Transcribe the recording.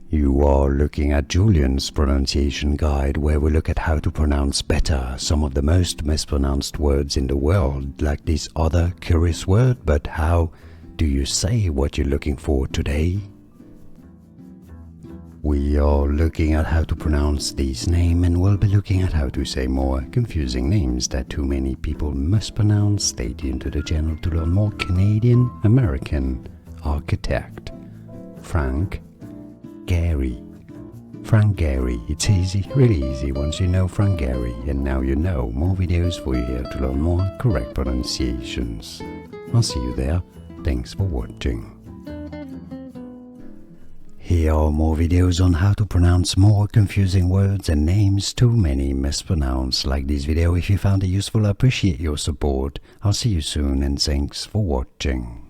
You are looking at Julian's pronunciation guide, where we look at how to pronounce better some of the most mispronounced words in the world, like this other curious word. But how do you say what you're looking for today? We are looking at how to pronounce this name, and we'll be looking at how to say more confusing names that too many people mispronounce. Stay tuned to the channel to learn more. Canadian-American architect Frank Gehry. Frank Gehry. It's easy, really easy once you know Frank Gehry, and now you know. More videos for you here to learn more correct pronunciations. I'll see you there. Thanks for watching. Here are more videos on how to pronounce more confusing words and names too many mispronounced. Like this video if you found it useful. I appreciate your support. I'll see you soon, and thanks for watching.